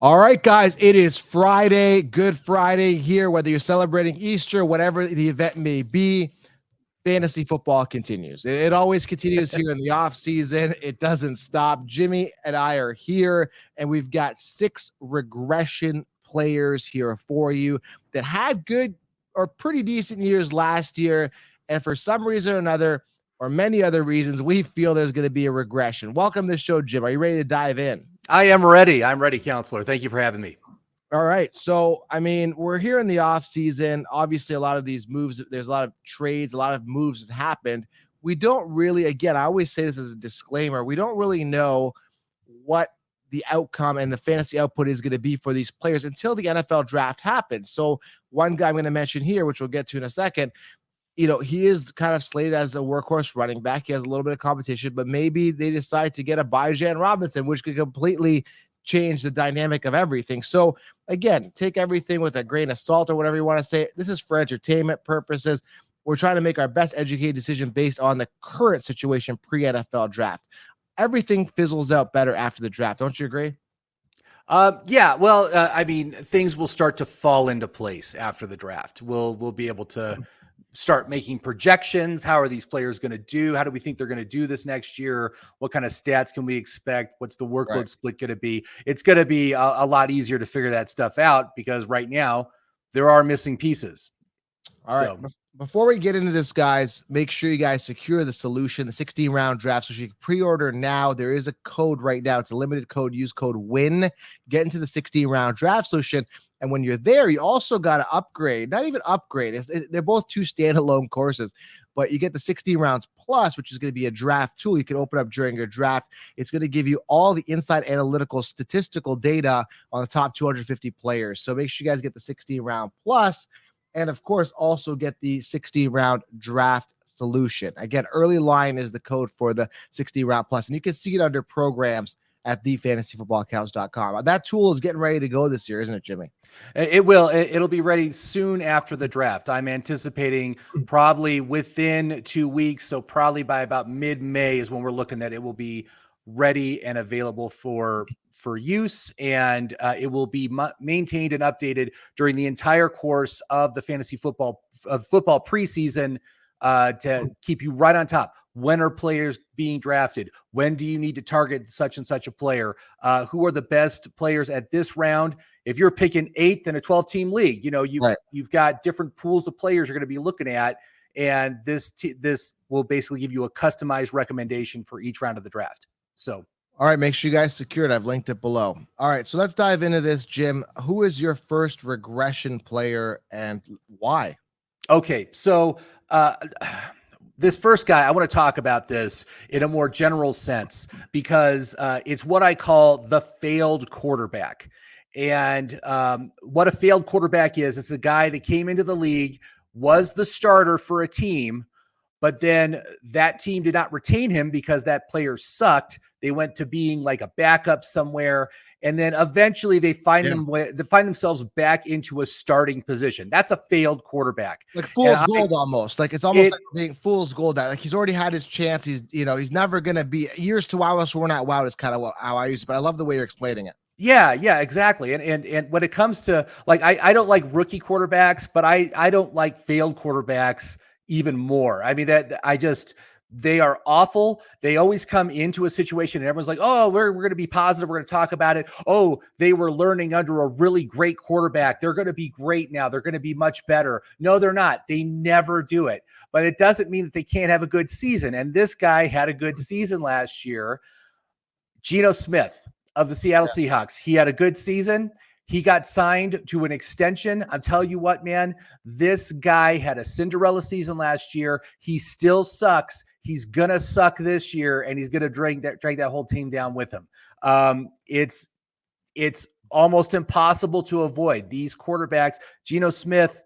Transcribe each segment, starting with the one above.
All right, guys, it is Friday, Good Friday here, whether you're celebrating Easter, whatever the event may be. Fantasy football continues. It always continues here in the off season. It doesn't stop. Jimmy and I are here, and we've got 6 regression players here for you that had good or pretty decent years last year. And for some reason or another, or many other reasons, we feel there's going to be a regression. Welcome to the show, Jim. Are you ready to dive in? I am ready. I'm ready, counselor. Thank you for having me. All right. So, I mean, we're here in the off season. Obviously, a lot of these moves, there's a lot of trades, a lot of moves have happened. We don't really, again, I always say this as a disclaimer, we don't really know what the outcome and the fantasy output is going to be for these players until the NFL draft happens. So, one guy I'm going to mention here, which we'll get to in a second, he is kind of slated as a workhorse running back. He has a little bit of competition, but maybe they decide to get a Bijan Robinson, which could completely change the dynamic of everything. So again, take everything with a grain of salt or whatever you want to say. This is for entertainment purposes. We're trying to make our best educated decision based on the current situation pre-NFL draft. Everything fizzles out better after the draft. Don't you agree? Yeah. Well, I mean, things will start to fall into place after the draft. We'll be able to start making projections. How are these players going to do? How do we think they're going to do this next year? What kind of stats can we expect? What's the workload split going to be? It's going to be a lot easier to figure that stuff out because right now there are missing pieces. All right. Before we get into this, guys, make sure you guys secure the solution, the 16-round draft. So you can pre-order now. There is a code right now. It's a limited code. Use code WIN. Get into the 16-round draft solution. And when you're there, you also got to upgrade. Not even upgrade. They're both 2 standalone courses. But you get the 16 rounds plus, which is going to be a draft tool you can open up during your draft. It's going to give you all the inside analytical statistical data on the top 250 players. So make sure you guys get the 16-round plus. And of course, also get the 60-round draft solution. Again, early line is the code for the 60-round plus. And you can see it under programs at thefantasyfootballaccounts.com. That tool is getting ready to go this year, isn't it, Jimmy? It will. It'll be ready soon after the draft. I'm anticipating probably within 2 weeks. So probably by about mid-May is when we're looking at it will be ready and available for use, and it will be maintained and updated during the entire course of the fantasy football preseason to keep you right on top. When are players being drafted? When do you need to target such and such a player? Who are the best players at this round? If you're picking 8th in a 12-team league, you've got different pools of players you're going to be looking at, and this will basically give you a customized recommendation for each round of the draft. So, all right, make sure you guys secure it. I've linked it below. All right, so let's dive into this, Jim. Who is your first regression player and why? Okay, so this first guy, I want to talk about this in a more general sense because it's what I call the failed quarterback. And what a failed quarterback is, it's a guy that came into the league, was the starter for a team, but then that team did not retain him because that player sucked. They went to being like a backup somewhere. And then eventually they find themselves back into a starting position. That's a failed quarterback. Like fool's gold almost. Like it's almost like being fool's gold. Like he's already had his chance. He's never going to be years to wow us. We're not wowed is kind of how I use it, but I love the way you're explaining it. Yeah, exactly. And when it comes to like, I don't like rookie quarterbacks, but I don't like failed quarterbacks even more. I mean, they are awful. They always come into a situation and everyone's like, oh, we're going to be positive. We're going to talk about it. Oh, they were learning under a really great quarterback. They're going to be great now. They're going to be much better. No, they're not. They never do it. But it doesn't mean that they can't have a good season. And this guy had a good season last year. Geno Smith of the Seattle Seahawks. He had a good season. He got signed to an extension. I'll tell you what, man, this guy had a Cinderella season last year. He still sucks. He's going to suck this year, and he's going to drag that whole team down with him. It's almost impossible to avoid these quarterbacks. Geno Smith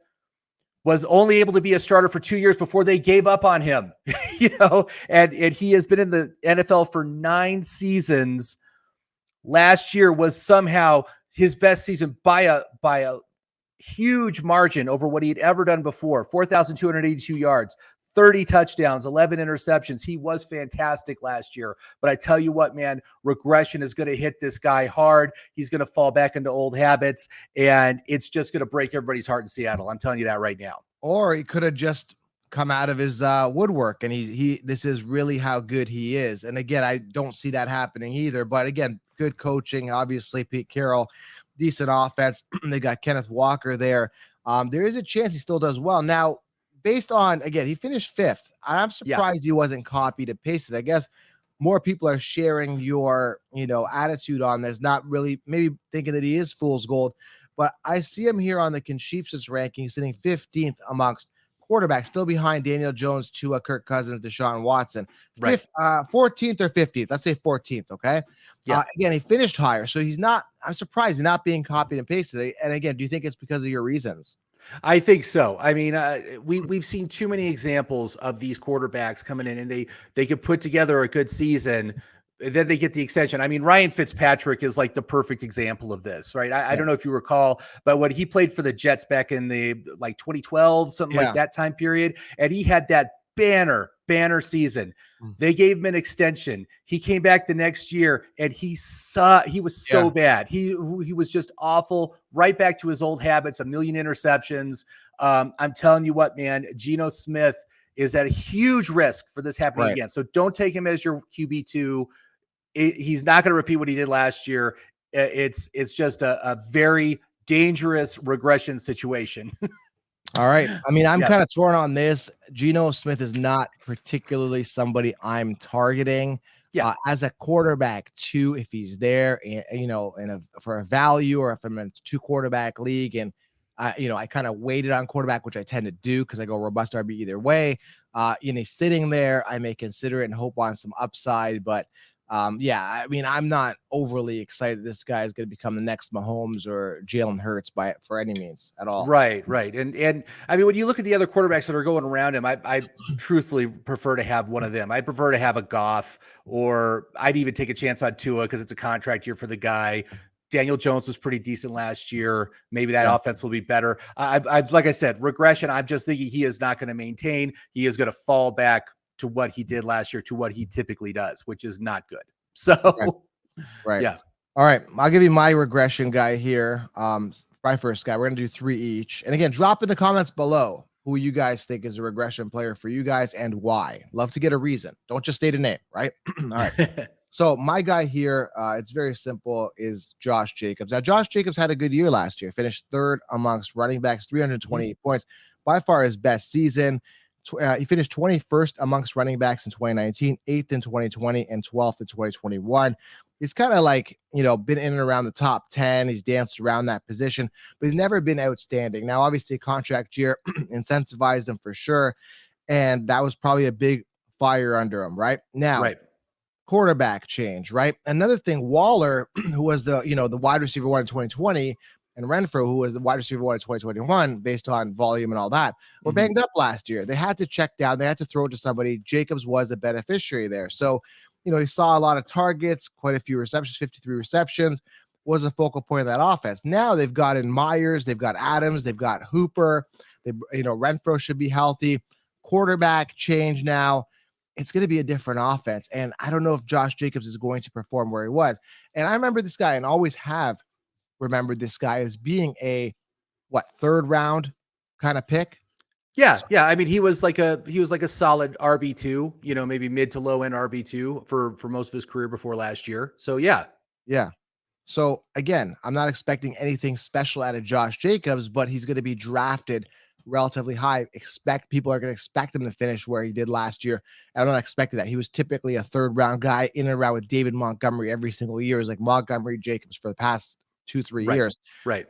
was only able to be a starter for 2 years before they gave up on him, and he has been in the NFL for 9 seasons. Last year was somehow his best season by a huge margin over what he had ever done before. 4,282 yards, 30 touchdowns, 11 interceptions. He was fantastic last year. But I tell you what, man, regression is going to hit this guy hard. He's going to fall back into old habits, and it's just going to break everybody's heart in Seattle. I'm telling you that right now. Or he could have just come out of his woodwork, and this is really how good he is. And again, I don't see that happening either. But again, good coaching, obviously. Pete Carroll, decent offense. They got Kenneth Walker there. There is a chance he still does well. Now, based on, again, he finished 5th. I'm surprised he wasn't copied and pasted. I guess more people are sharing your, attitude on this, not really maybe thinking that he is fool's gold. But I see him here on the Conchiefs ranking, sitting 15th amongst quarterbacks, still behind Daniel Jones, Tua, Kirk Cousins, Deshaun Watson. 14th or 15th. Let's say 14th, okay? Yeah. Again, he finished higher, so I'm surprised he's not being copied and pasted. And again, do you think it's because of your reasons? I think so. I mean, we've seen too many examples of these quarterbacks coming in, and they could put together a good season, then they get the extension. I mean, Ryan Fitzpatrick is like the perfect example of this, right? I don't know if you recall, but when he played for the Jets back in the 2012, something like that time period, and he had that banner season. They gave him an extension. He came back the next year and he was so bad. He was just awful, right back to his old habits, a million interceptions. I'm telling you what, man, Geno Smith is at a huge risk for this happening again. So don't take him as your QB2. He's not going to repeat what he did last year. It's just a very dangerous regression situation. All right. I mean, I'm kind of torn on this. Geno Smith is not particularly somebody I'm targeting. As a quarterback too, if he's there, for a value, or if I'm in a 2-quarterback league, and I kind of waited on quarterback, which I tend to do because I go robust RB either way. Sitting there, I may consider it and hope on some upside, but I mean, I'm not overly excited this guy is going to become the next Mahomes or Jalen Hurts for any means at all. Right. And I mean, when you look at the other quarterbacks that are going around him, I truthfully prefer to have one of them. I'd prefer to have a Goff, or I'd even take a chance on Tua because it's a contract year for the guy. Daniel Jones was pretty decent last year. Maybe that offense will be better. I've like I said, regression. I'm just thinking he is not going to maintain. He is going to fall back to what he did last year, to what he typically does, which is not good. So, right. Yeah. All right. I'll give you my regression guy here. My first guy. We're going to do 3 each. And again, drop in the comments below who you guys think is a regression player for you guys and why. Love to get a reason. Don't just state a name, right? All right. So my guy here, it's very simple, is Josh Jacobs. Now, Josh Jacobs had a good year last year. Finished 3rd amongst running backs, 328 points. By far his best season. He finished 21st amongst running backs in 2019, 8th in 2020, and 12th in 2021. He's kind of been in and around the top 10. He's danced around that position, but he's never been outstanding. Now, obviously, contract year incentivized him for sure, and that was probably a big fire under him, right? Now, quarterback change, right? Another thing, Waller, who was the wide receiver 1 in 2020, and Renfro, who was the wide receiver 1 in 2021, based on volume and all that, were banged up last year. They had to check down. They had to throw it to somebody. Jacobs was a beneficiary there. So, he saw a lot of targets, quite a few receptions, 53 receptions, was a focal point of that offense. Now they've got in Myers, they've got Adams, they've got Hooper. Renfro should be healthy. Quarterback change now. It's going to be a different offense. And I don't know if Josh Jacobs is going to perform where he was. And I remember this guy, and always have remembered this guy as being a 3rd round kind of pick. Yeah. I mean, he was like a solid RB2, maybe mid to low end RB2 for most of his career before last year. So yeah. So again, I'm not expecting anything special out of Josh Jacobs, but he's going to be drafted relatively high. People are going to expect him to finish where he did last year. I'm not expecting that. He was typically a 3rd round guy, in and around with David Montgomery every single year. It's like Montgomery, Jacobs for the past 2-3 years. Right.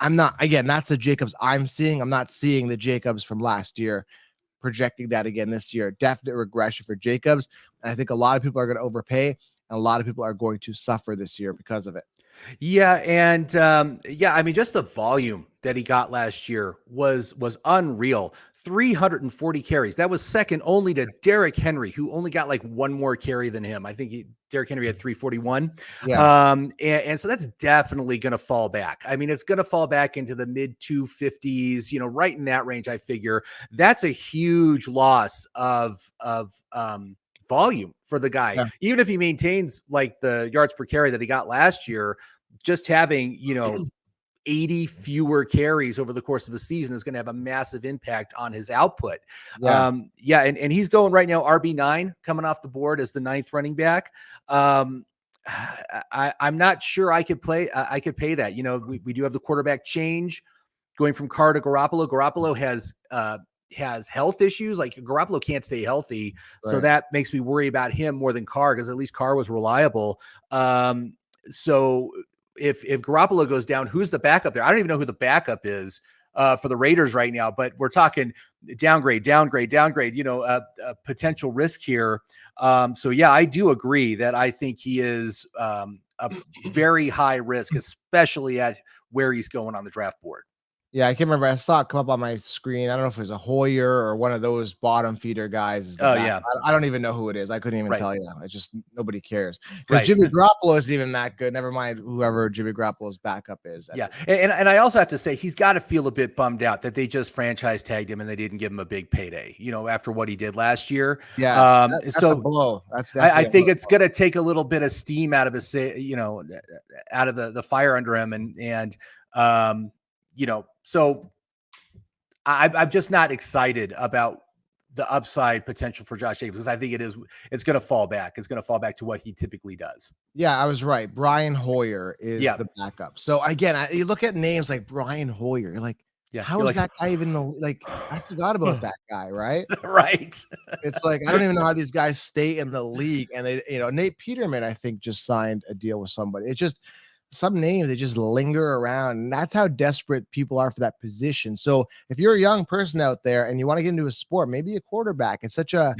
I'm not, again, that's the Jacobs I'm seeing. I'm not seeing the Jacobs from last year, projecting that again this year. Definite regression for Jacobs. And I think a lot of people are going to overpay, and a lot of people are going to suffer this year because of it. Yeah. And I mean, just the volume that he got last year was unreal. 340 carries. That was second only to Derrick Henry, who only got like one more carry than him. I think Derrick Henry had 341. Yeah. And so that's definitely going to fall back. I mean, it's going to fall back into the mid 250s, right in that range. I figure that's a huge loss of volume for the guy. Yeah. Even if he maintains like the yards per carry that he got last year, just having, 80 fewer carries over the course of a season is going to have a massive impact on his output. Yeah. And he's going right now RB9 coming off the board as the 9th running back. I'm not sure I could pay that. We do have the quarterback change going from Carr to Garoppolo. Garoppolo has health issues. Like Garoppolo can't stay healthy. Right. So that makes me worry about him more than Carr, because at least Carr was reliable. So if Garoppolo goes down, who's the backup there? I don't even know who the backup is for the Raiders right now, but we're talking downgrade, a potential risk here. So yeah, I do agree that I think he is a very high risk, especially at where he's going on the draft board. Yeah, I can't remember. I saw it come up on my screen. I don't know if it was a Hoyer or one of those bottom feeder guys. Yeah. I don't even know who it is. I couldn't even Right. tell you. It's just nobody cares. Because Right. Jimmy Garoppolo isn't even that good. Never mind whoever Jimmy Garoppolo's backup is. Yeah. And I also have to say, he's got to feel a bit bummed out that they just franchise tagged him and they didn't give him a big payday, after what he did last year. Yeah. That's a blow. I think it's going to take a little bit of steam out of his, out of the fire under him. And so I'm just not excited about the upside potential for Josh Jacobs, because I think it's going to fall back. It's going to fall back to what he typically does. Yeah, I was right. Brian Hoyer is the backup. So again, you look at names like Brian Hoyer, you're like, how is that guy even I forgot about that guy, right? Right. It's like, I don't even know how these guys stay in the league. And they, Nate Peterman, I think, just signed a deal with somebody. It's just some names, they just linger around. And that's how desperate people are for that position. So if you're a young person out there and you want to get into a sport, maybe a quarterback, it's such a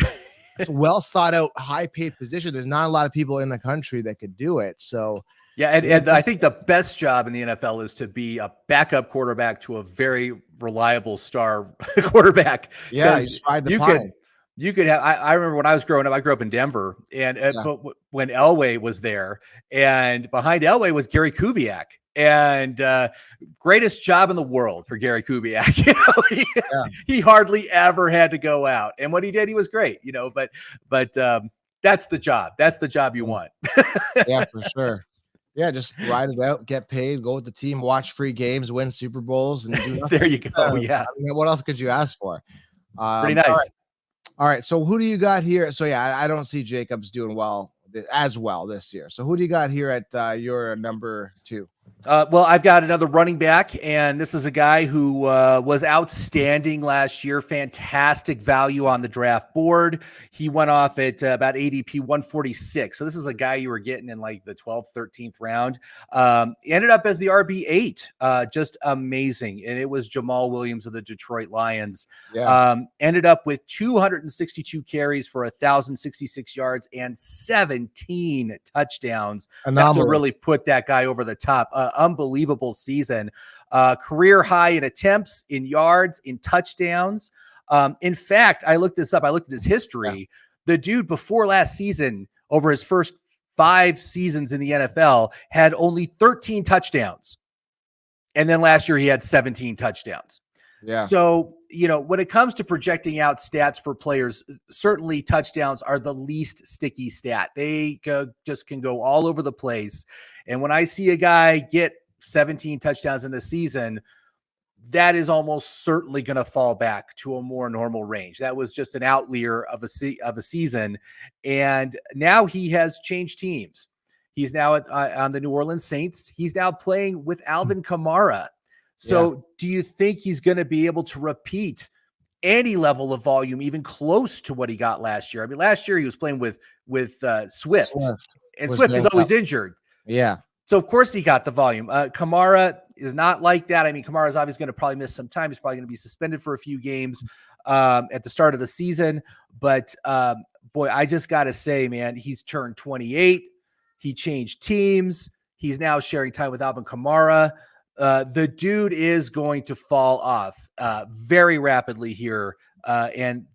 well sought out, high paid position. There's not a lot of people in the country that could do it. So yeah, and I think the best job in the NFL is to be a backup quarterback to a very reliable star quarterback. Yeah, you tried the pine. You could have. I remember when I was growing up. I grew up in Denver, and but when Elway was there, and behind Elway was Gary Kubiak, and greatest job in the world for Gary Kubiak. He hardly ever had to go out, and what he did, he was great. But that's the job. That's the job you want. Yeah, for sure. Yeah, just ride it out, get paid, go with the team, watch free games, win Super Bowls, and do there you go. Yeah. I mean, what else could you ask for? Pretty nice. All right. So who do you got here? So yeah, I don't see Jacobs doing as well this year. So who do you got here at your number 2? Well, I've got another running back, and this is a guy who was outstanding last year. Fantastic value on the draft board. He went off at about ADP 146. So this is a guy you were getting in like the 12th, 13th round. Ended up as the RB8. Just amazing. And it was Jamal Williams of the Detroit Lions. Yeah. Ended up with 262 carries for 1,066 yards and 17 touchdowns. That's what really put that guy over the top. Unbelievable season. Career high in attempts, in yards, in touchdowns. In fact, I looked this up. I looked at his history. Yeah. The dude before last season, over his first 5 seasons in the NFL, had only 13 touchdowns. And then last year he had 17 touchdowns. Yeah. So, when it comes to projecting out stats for players, certainly touchdowns are the least sticky stat. They just can go all over the place. And when I see a guy get 17 touchdowns in the season, that is almost certainly going to fall back to a more normal range. That was just an outlier of a season. And now he has changed teams. He's now on the New Orleans Saints. He's now playing with Alvin Kamara. So do you think he's going to be able to repeat any level of volume, even close to what he got last year? I mean, last year he was playing with Swift, and Swift is always injured. Yeah. So of course he got the volume. Kamara is not like that. I mean, Kamara is obviously going to probably miss some time. He's probably going to be suspended for a few games at the start of the season. But boy, I just got to say, man, he's turned 28. He changed teams. He's now sharing time with Alvin Kamara. The dude is going to fall off very rapidly here. And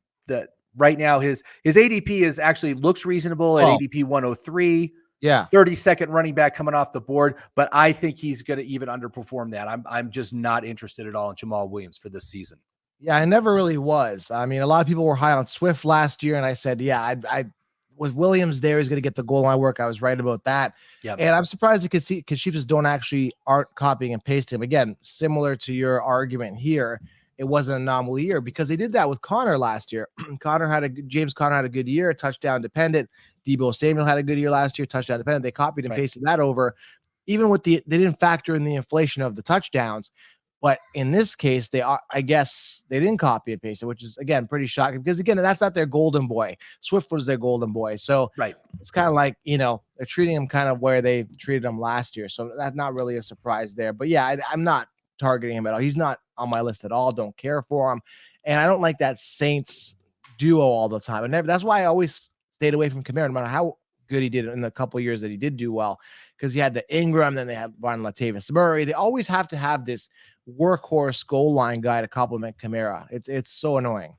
right now his ADP is actually looks reasonable at ADP 103. Yeah. 32nd running back coming off the board, but I think he's going to even underperform that. I'm just not interested at all in Jamal Williams for this season. Yeah, I never really was. I mean, a lot of people were high on Swift last year, and I said, yeah, I was Williams there. He's going to get the goal line work. I was right about that. Yeah, and I'm surprised because Chiefs aren't copying and pasting him. Again, similar to your argument here, it wasn't an anomaly year because they did that with Connor last year. James Conner had a good year, touchdown dependent. Deebo Samuel had a good year last year, touchdown dependent. They copied and pasted that over. Even with they didn't factor in the inflation of the touchdowns. But in this case, I guess they didn't copy and paste it, which is, again, pretty shocking because, again, that's not their golden boy. Swift was their golden boy. So it's kind of like, they're treating him kind of where they treated him last year. So that's not really a surprise there. But, yeah, I'm not targeting him at all. He's not on my list at all. Don't care for him. And I don't like that Saints duo all the time. And that's why I always stayed away from Kamara, no matter how good he did in the couple of years that he did do well, because he had the Ingram, then they had Ron Latavius Murray. They always have to have this workhorse goal line guy to complement Kamara. It's so annoying.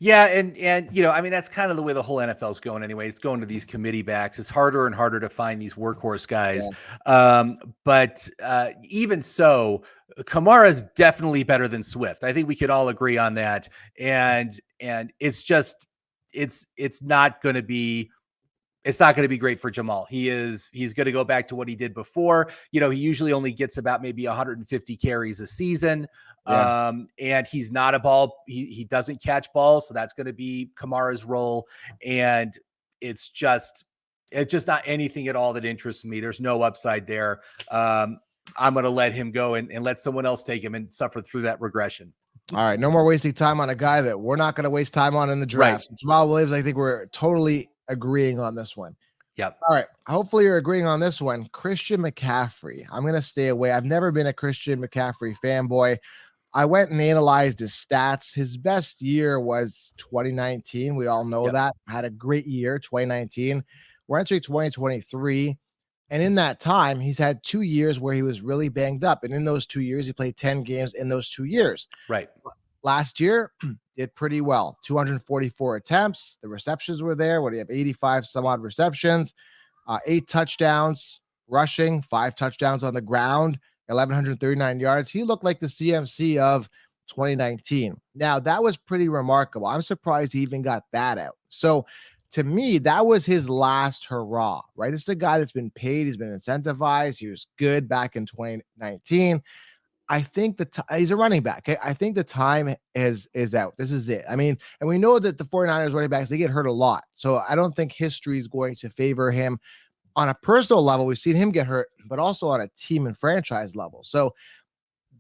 Yeah, and I mean, that's kind of the way the whole NFL is going anyway. It's going to these committee backs. It's harder and harder to find these workhorse guys. Yeah. But even so, Kamara is definitely better than Swift. I think we could all agree on that. And it's just it's not going to be great for Jamal. He's going to go back to what he did before. He usually only gets about maybe 150 carries a season. Yeah. And he's not a ball. He doesn't catch balls. So that's going to be Kamara's role. And it's just not anything at all that interests me. There's no upside there. I'm going to let him go and let someone else take him and suffer through that regression. All right. No more wasting time on a guy that we're not going to waste time on in the draft. Right. Jamal Williams, I think we're totally agreeing on this one. Yep. All right. Hopefully you're agreeing on this one. Christian McCaffrey. I'm going to stay away. I've never been a Christian McCaffrey fanboy. I went and analyzed his stats. His best year was 2019. We all know that. Had a great year, 2019. We're entering 2023. And in that time, he's had 2 years where he was really banged up. And in those 2 years, he played 10 games in those 2 years. Right. Last year, did pretty well. 244 attempts. The receptions were there. What do you have? 85 some odd receptions, 8 touchdowns rushing, 5 touchdowns on the ground, 1,139 yards. He looked like the CMC of 2019. Now, that was pretty remarkable. I'm surprised he even got that out. So, to me, that was his last hurrah, right? This is a guy that's been paid. He's been incentivized. He was good back in 2019. I think he's a running back. Okay? I think the time is out. This is it. I mean, and we know that the 49ers running backs, they get hurt a lot. So I don't think history is going to favor him on a personal level. We've seen him get hurt, but also on a team and franchise level. So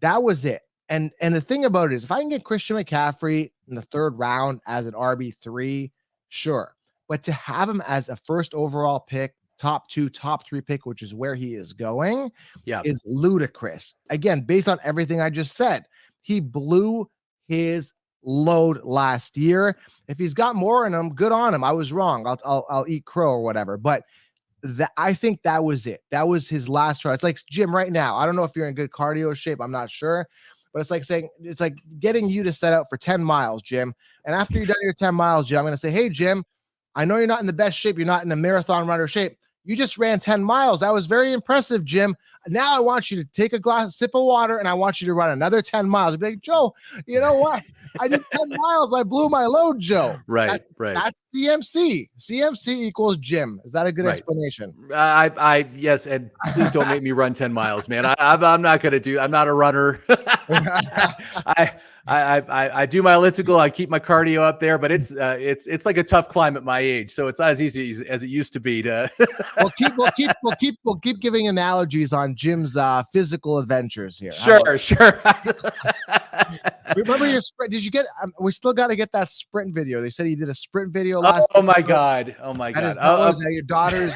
that was it. And the thing about it is, if I can get Christian McCaffrey in the 3rd round as an RB3, sure. But to have him as a first overall pick, top 2, top 3 pick, which is where he is going, is ludicrous. Again, based on everything I just said, he blew his load last year. If he's got more in him, good on him. I was wrong. I'll eat crow or whatever. But I think that was it. That was his last try. It's like, Jim, right now, I don't know if you're in good cardio shape. I'm not sure. But it's like getting you to set out for 10 miles, Jim. And after you're done your 10 miles, Jim, I'm going to say, hey, Jim, I know you're not in the best shape. You're not in the marathon runner shape. You just ran 10 miles. That was very impressive, Jim. Now I want you to take a sip of water, and I want you to run another 10 miles. I'd be like, Joe, you know what? I did 10 miles. I blew my load, Joe. Right. That's CMC. CMC equals Jim. Is that a good explanation? Yes, and please don't make me run 10 miles, man. I'm not going to do. I'm not a runner. I do my elliptical. I keep my cardio up there, but it's like a tough climb at my age. So it's not as easy as it used to be to. We'll keep giving analogies on Jim's physical adventures here. Sure. Remember your sprint? Did you get? We still got to get that sprint video. They said he did a sprint video last. Oh my god! Your daughter's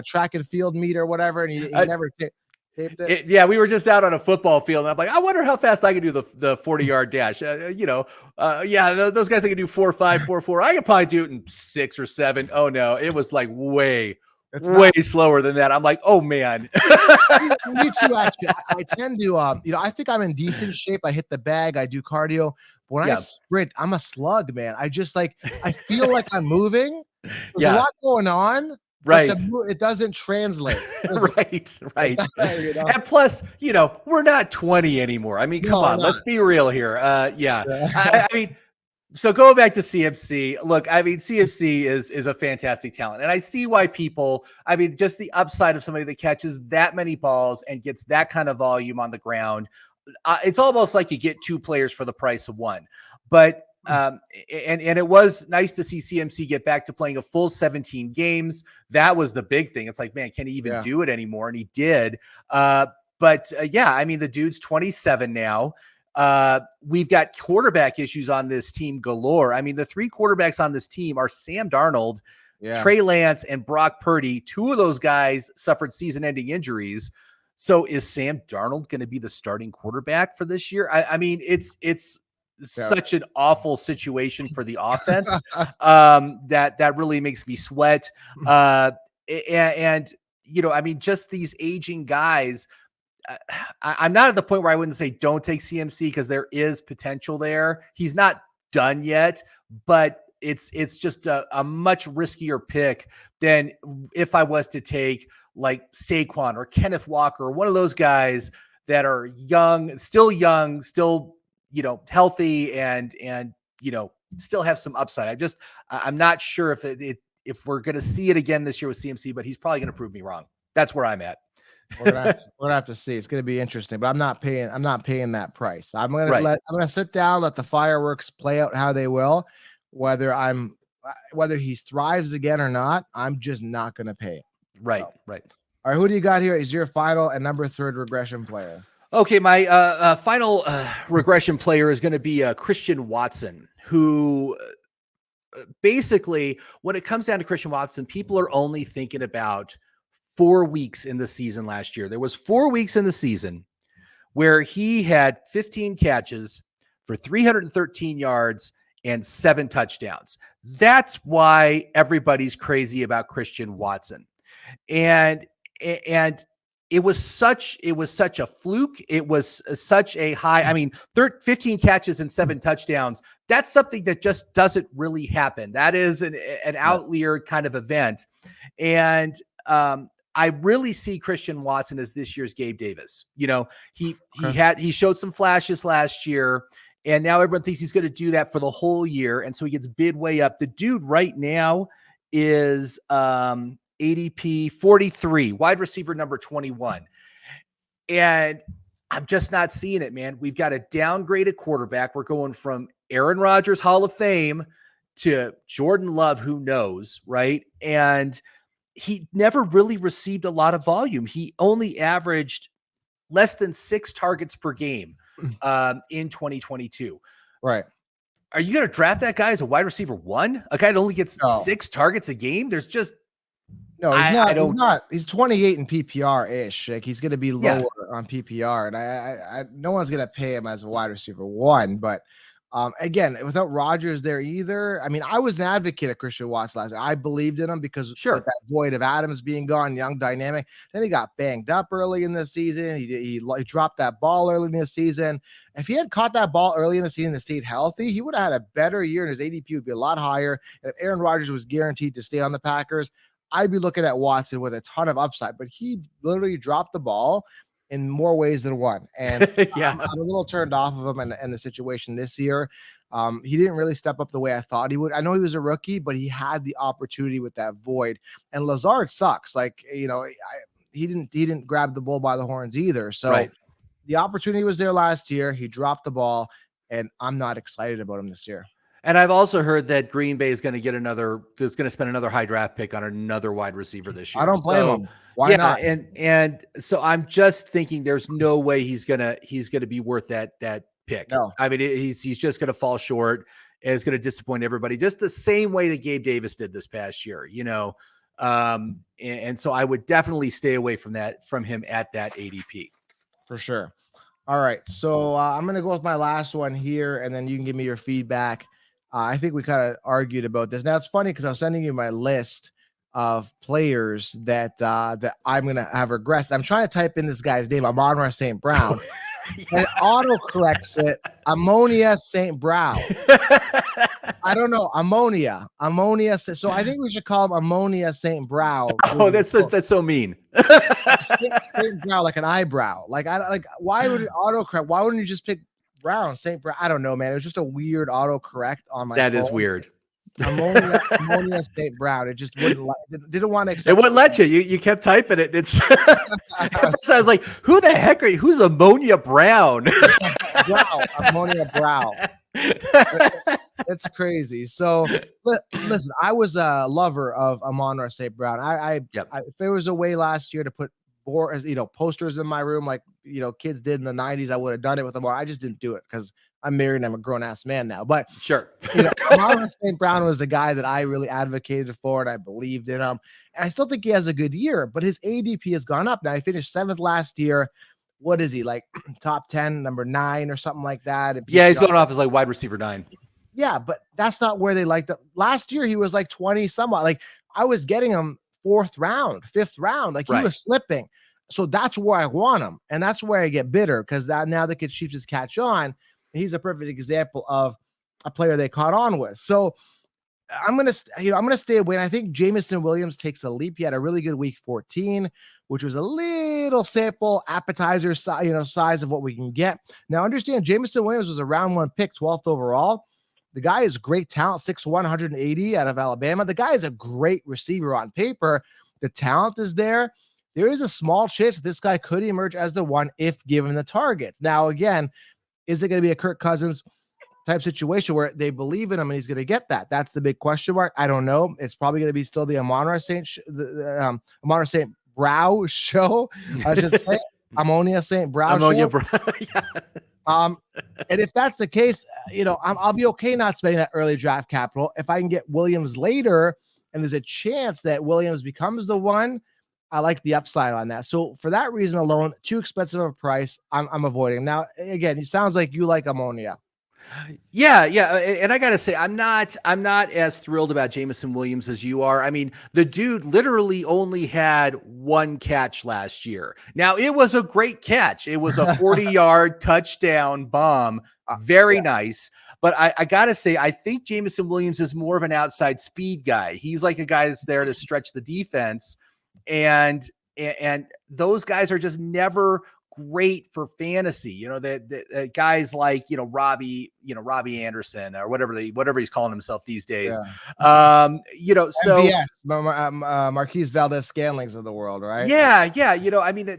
track and field meet or whatever, and he never taped it. Yeah, we were just out on a football field, and I'm like, I wonder how fast I can do the 40-yard dash. Those guys that can do 4.5, 4.4. I could probably do it in 6 or 7. Oh no, it was like way It's way not slower than that. I'm like, oh man. me too. Actually, I tend to, I think I'm in decent shape. I hit the bag. I do cardio. But when I Yeah. sprint, I'm a slug, man. I just like I feel like I'm moving. There's a Yeah. lot going on, but Right. it doesn't translate. Right. Right. You know? And plus, we're not 20 anymore. I mean, No, come we're on, not. let's be real here. Yeah. Yeah. I mean, so going back to CMC, look, I mean, CMC is a fantastic talent. And I see why people, I mean, just the upside of somebody that catches that many balls and gets that kind of volume on the ground. It's almost like you get two players for the price of one. But and it was nice to see CMC get back to playing a full 17 games. That was the big thing. It's like, man, can he even do it anymore? And he did. But yeah, I mean, the dude's 27 now. We've got quarterback issues on this team galore. I mean, the three quarterbacks on this team are Sam Darnold, Trey Lance, and Brock Purdy. Two of those guys suffered season-ending injuries. So is Sam Darnold going to be the starting quarterback for this year? I mean, it's such an awful situation for the offense that really makes me sweat. And I mean, just these aging guys. I'm not at the point where I wouldn't say don't take CMC because there is potential there. He's not done yet, but it's just a much riskier pick than if I was to take like Saquon or Kenneth Walker, one of those guys that are young, still healthy and still have some upside. I'm not sure if we're going to see it again this year with CMC, but he's probably going to prove me wrong. That's where I'm at. We're gonna have to see. It's gonna be interesting, but I'm not paying that price. I'm gonna sit down, let the fireworks play out how they will, whether he thrives again or not. I'm just not gonna pay it. Right. So. Right. All right, who do you got here? Is your final and number 3 regression player? Okay, my final regression player is going to be Christian Watson, who basically, when it comes down to Christian Watson, people are only thinking about 4 weeks in the season last year. There was 4 weeks in the season where he had 15 catches for 313 yards and 7 touchdowns. That's why everybody's crazy about Christian Watson. And it was such a fluke. It was such a high, I mean, 15 catches and 7 touchdowns. That's something that just doesn't really happen. That is an outlier kind of event. And I really see Christian Watson as this year's Gabe Davis. He showed some flashes last year, and now everyone thinks he's going to do that for the whole year. And so he gets bid way up. The dude right now is ADP 43, wide receiver number 21. And I'm just not seeing it, man. We've got a downgraded quarterback. We're going from Aaron Rodgers, Hall of Fame, to Jordan Love, who knows, right? And he never really received a lot of volume. He only averaged less than 6 targets per game in 2022. Right. Are you going to draft that guy as a wide receiver 1? A guy that only gets 6 targets a game? There's just no, he's not. He's 28 in PPR ish. Like he's going to be lower on PPR, and I no one's going to pay him as a wide receiver 1. But again, without Rodgers there either. I mean, I was an advocate of Christian Watson last year. I believed in him because with that void of Adams being gone, young, dynamic. Then he got banged up early in the season. He dropped that ball early in the season. If he had caught that ball early in the season and stayed healthy, he would have had a better year, and his ADP would be a lot higher. And if Aaron Rodgers was guaranteed to stay on the Packers, I'd be looking at Watson with a ton of upside. But he literally dropped the ball in more ways than one. And I'm a little turned off of him and the situation this year. He didn't really step up the way I thought he would. I know he was a rookie, but he had the opportunity with that void. And Lazard sucks. Like, he didn't grab the bull by the horns either. So the opportunity was there last year. He dropped the ball, and I'm not excited about him this year. And I've also heard that Green Bay is going to spend another high draft pick on another wide receiver this year. I don't blame him. Why not? And so I'm just thinking there's no way he's gonna be worth that pick. No. I mean, he's just gonna fall short. And it's gonna disappoint everybody, just the same way that Gabe Davis did this past year. And so I would definitely stay away from him at that ADP for sure. All right, so I'm gonna go with my last one here, and then you can give me your feedback. I think we kind of argued about this. Now it's funny because I was sending you my list of players that that I'm gonna have regressed. I'm trying to type in this guy's name, Amon-Ra St. Brown, and it auto corrects it. Ammonia St. Brown. I don't know. Ammonia. So I think we should call him Ammonia St. Brown. Oh, that's so mean. St. Brown, like an eyebrow. Like why would it autocorrect? Why wouldn't you just pick Brown, St. Brown? I don't know, man. It was just a weird autocorrect on my phone. That is weird. Ammonia St. Brown. It just wouldn't didn't want to accept. It wouldn't let you. You kept typing it. It's I was like, who the heck are you? Who's Ammonia Brown? Ammonia Brown. It's crazy. So listen, I was a lover of Amon-Ra St. Brown. I if there was a way last year to put more, posters in my room like kids did in the 90s, I would have done it with them. I just didn't do it because I'm married and I'm a grown-ass man now. But sure, Amon-Ra St. Brown was a guy that I really advocated for, and I believed in him. And I still think he has a good year, but his ADP has gone up. Now, he finished 7th last year. What is he, like top 10, number 9 or something like that? Yeah, he's going off as like wide receiver 9. Yeah, but that's not where they liked it. Last year, he was like 20 somewhat. Like I was getting him 4th round, 5th round. Like he was slipping. So that's where I want him. And that's where I get bitter because now the kid Chiefs catch on. He's a perfect example of a player they caught on with. So I'm gonna stay away. And I think Jameson Williams takes a leap. He had a really good week 14, which was a little sample appetizer size of what we can get. Now understand, Jameson Williams was a round 1 pick, 12th overall. The guy is great talent, 6'1", 180 out of Alabama. The guy is a great receiver on paper. The talent is there. There is a small chance this guy could emerge as the one if given the targets. Now, again, is it going to be a Kirk Cousins type situation where they believe in him and he's going to get that? That's the big question mark. I don't know. It's probably going to be still the Amon-Ra St. Amon-Ra St. Brow show. I should say Ammonia St. Brow show. Yeah. And if that's the case, I'll be okay not spending that early draft capital. If I can get Williams later and there's a chance that Williams becomes the one, I like the upside on that. So for that reason alone, too expensive of a price, I'm avoiding. Now, again, it sounds like you like Ammonia. Yeah. And I got to say, I'm not as thrilled about Jameson Williams as you are. I mean, the dude literally only had 1 catch last year. Now, it was a great catch. It was a 40-yard touchdown bomb. Very nice. But I got to say, I think Jameson Williams is more of an outside speed guy. He's like a guy that's there to stretch the defense. And those guys are just never great for fantasy. The guys like, Robbie Anderson or whatever he's calling himself these days. Yeah. So Marquise Valdez-Scanlings of the world, right? Yeah. I mean,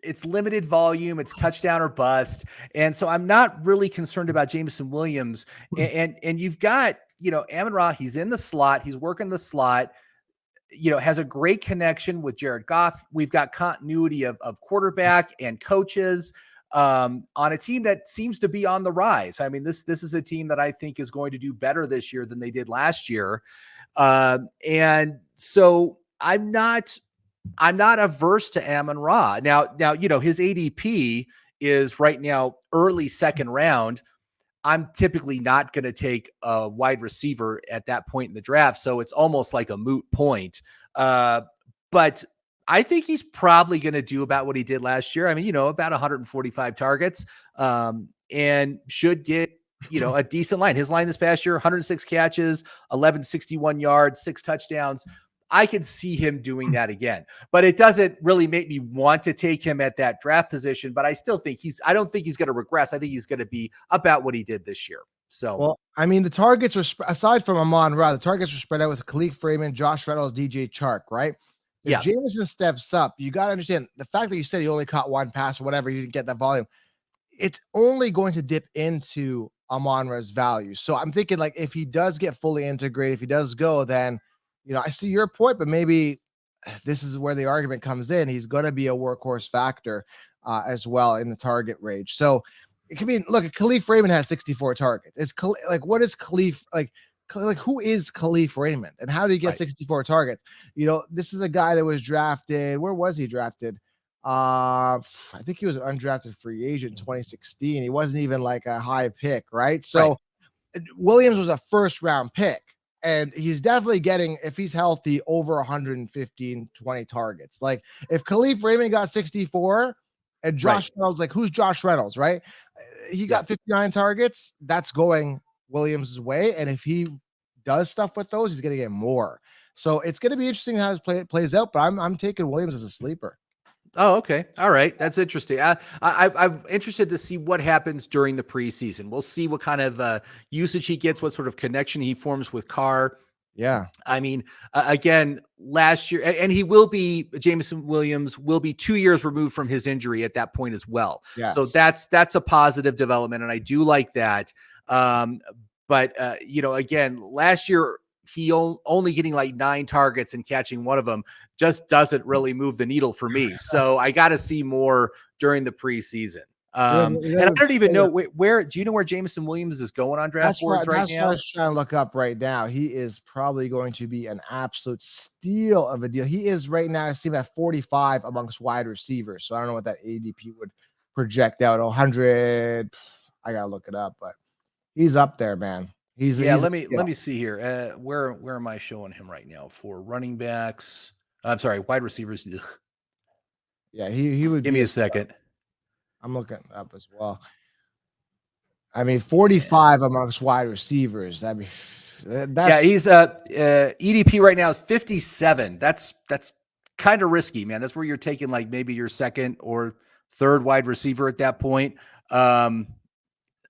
it's limited volume, it's touchdown or bust. And so I'm not really concerned about Jameson Williams. And you've got, Amon-Ra, he's in the slot, he's working the slot. Has a great connection with Jared Goff. We've got continuity of quarterback and coaches on a team that seems to be on the rise. I mean, this is a team that I think is going to do better this year than they did last year. And so I'm not averse to Amon-Ra. Now, his ADP is right now early 2nd round. I'm typically not going to take a wide receiver at that point in the draft. So it's almost like a moot point. But I think he's probably going to do about what he did last year. I mean, about 145 targets and should get, a decent line. His line this past year, 106 catches, 1161 yards, 6 touchdowns. I could see him doing that again, but it doesn't really make me want to take him at that draft position. But I still think I don't think he's going to regress. I think he's going to be about what he did this year. So, well, I mean, the targets are aside from Amon-Ra, the targets are spread out with Khalif Freeman, Josh Reynolds, DJ Chark, right? If Jameson steps up, you got to understand the fact that you said he only caught 1 pass or whatever, you didn't get that volume. It's only going to dip into Amon-Ra's value. So I'm thinking like if he does get fully integrated, if he does go, then I see your point, but maybe this is where the argument comes in. He's going to be a workhorse factor as well in the target range. So it can be, look, Khalif Raymond has 64 targets. It's like, what is Khalif like? Who is Khalif Raymond and how did he get 64 targets? This is a guy that was drafted. Where was he drafted? I think he was an undrafted free agent in 2016. He wasn't even like a high pick, right? So Williams was a 1st round pick. And he's definitely getting, if he's healthy, over 115, 20 targets. Like if Khalif Raymond got 64 and Josh Reynolds, like who's Josh Reynolds, right? He got 59 targets. That's going Williams' way. And if he does stuff with those, he's going to get more. So it's going to be interesting how it plays out, but I'm taking Williams as a sleeper. Oh, okay. All right. That's interesting. I'm interested to see what happens during the preseason. We'll see what kind of usage he gets, what sort of connection he forms with Carr. Yeah. I mean, again, last year, and he will be, Jameson Williams will be 2 years removed from his injury at that point as well. Yes. So that's a positive development, and I do like that. But again, last year, he only getting like 9 targets and catching one of them just doesn't really move the needle for me. So I got to see more during the preseason. And I don't even know where do you know where Jameson Williams is going on draft boards right now? That's what I was trying to look up right now. He is probably going to be an absolute steal of a deal. He is right now, I see him at 45 amongst wide receivers. So I don't know what that ADP would project out. 100. I gotta look it up, but he's up there, man. Let me see here. Where am I showing him right now for running backs? I'm sorry, wide receivers. Yeah, he would give me a second. I'm looking up as well. I mean, 45 amongst wide receivers. I mean, he's EDP right now is 57. That's kind of risky, man. That's where you're taking like maybe your second or third wide receiver at that point.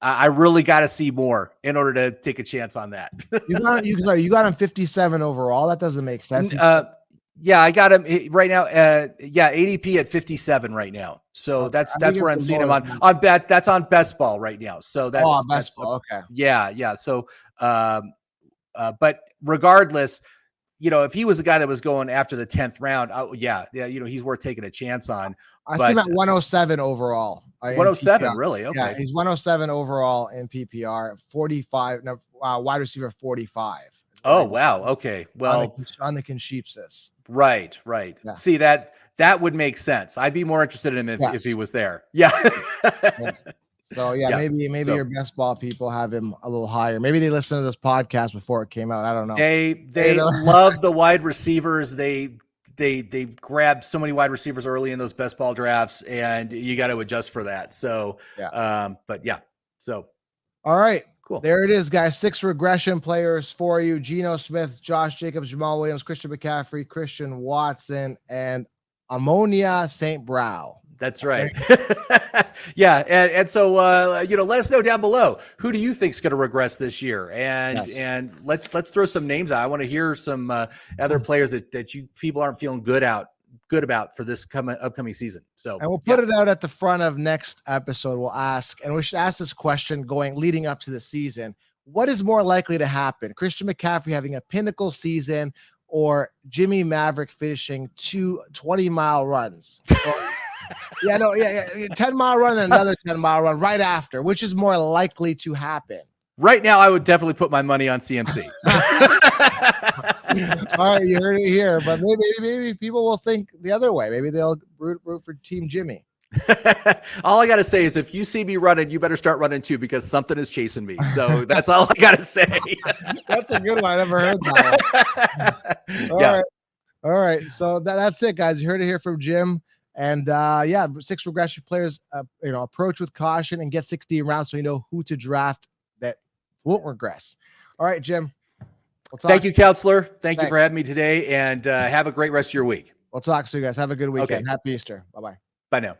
I really got to see more in order to take a chance on that. you got him 57 overall. That doesn't make sense. I got him right now. ADP at 57 right now. So that's where I'm seeing him on bet. That's on best ball right now. So that's best ball. Okay. Yeah. So, but regardless, if he was the guy that was going after the 10th round, he's worth taking a chance on. I see him at 107 overall. 107, really? Okay. Yeah, he's 107 overall in PPR. 45. No, wide receiver 45. Oh, wow. Okay. Well, on the Concheapsis. Right. Yeah. See, that would make sense. I'd be more interested in him if he was there. Yeah. So maybe your best ball people have him a little higher. Maybe they listened to this podcast before it came out. I don't know. They love the wide receivers. They grabbed so many wide receivers early in those best ball drafts, and you got to adjust for that. So, So, all right. Cool. There it is, guys. 6 regression players for you. Geno Smith, Josh Jacobs, Jamal Williams, Christian McCaffrey, Christian Watson, and Amon-Ra St. That's right. Yeah. And so, let us know down below, who do you think is going to regress this year? And let's throw some names out. I want to hear some other players that you people aren't feeling good about for this upcoming season. So, and we'll put it out at the front of next episode. We'll ask, and we should ask this question leading up to the season. What is more likely to happen? Christian McCaffrey having a pinnacle season, or Jimmy Maverick finishing 2 20-mile runs? 10-mile run and another 10-mile run right after. Which is more likely to happen? Right now, I would definitely put my money on CMC. All right, you heard it here, but maybe people will think the other way. Maybe they'll root for Team Jimmy. All I got to say is if you see me running, you better start running too, because something is chasing me. So that's all I got to say. That's a good one. I never heard that one. All right. So that's it, guys. You heard it here from Jim. And 6 regression players, approach with caution and get 16 rounds so you know who to draft that won't regress. All right, Jim. Thank you, Counselor. Thank you for having me today, and have a great rest of your week. We'll talk soon, guys. Have a good weekend. Okay. Happy Easter. Bye-bye. Bye now.